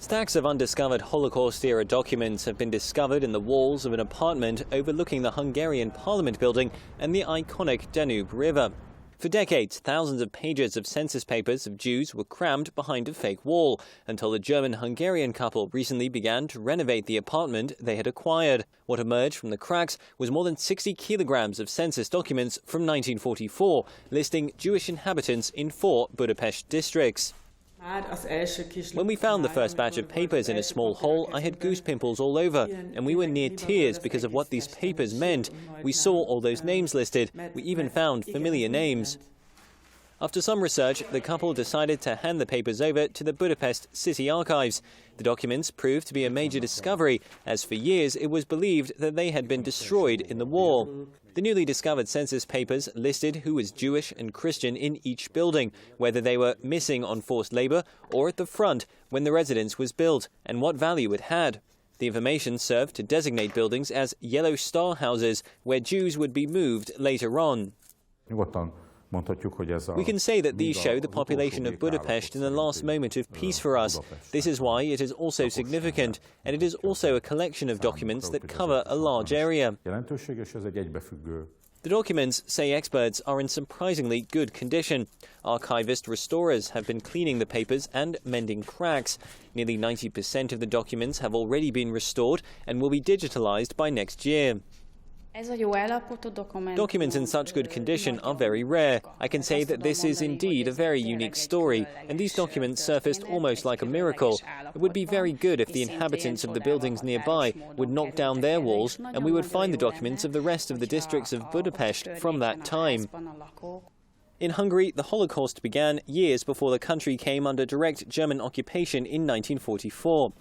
Stacks of undiscovered Holocaust-era documents have been discovered in the walls of an apartment overlooking the Hungarian Parliament building and the iconic Danube River. For decades, thousands of pages of census papers of Jews were crammed behind a fake wall, until a German-Hungarian couple recently began to renovate the apartment they had acquired. What emerged from the cracks was more than 60 kilograms of census documents from 1944, listing Jewish inhabitants in 4 Budapest districts. When we found the first batch of papers in a small hole, I had goose pimples all over, and we were near tears because of what these papers meant. We saw all those names listed. We even found familiar names. After some research, the couple decided to hand the papers over to the Budapest City Archives. The documents proved to be a major discovery, as for years it was believed that they had been destroyed in the war. The newly discovered census papers listed who was Jewish and Christian in each building, whether they were missing on forced labor or at the front when the residence was built, and what value it had. The information served to designate buildings as yellow star houses, where Jews would be moved later on. We can say that these show the population of Budapest in the last moment of peace for us. This is why it is also significant, and it is also a collection of documents that cover a large area. The documents, say experts, are in surprisingly good condition. Archivist restorers have been cleaning the papers and mending cracks. Nearly 90% of the documents have already been restored and will be digitalized by next year. Documents in such good condition are very rare. I can say that this is indeed a very unique story, and these documents surfaced almost like a miracle. It would be very good if the inhabitants of the buildings nearby would knock down their walls, and we would find the documents of the rest of the districts of Budapest from that time. In Hungary, the Holocaust began years before the country came under direct German occupation in 1944.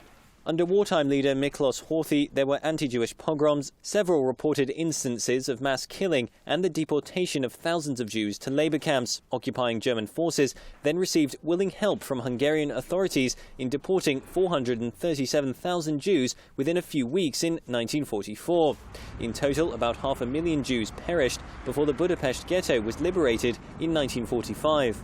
Under wartime leader Miklos Horthy, there were anti-Jewish pogroms, several reported instances of mass killing, and the deportation of thousands of Jews to labor camps. Occupying German forces then received willing help from Hungarian authorities in deporting 437,000 Jews within a few weeks in 1944. In total, about 500,000 Jews perished before the Budapest ghetto was liberated in 1945.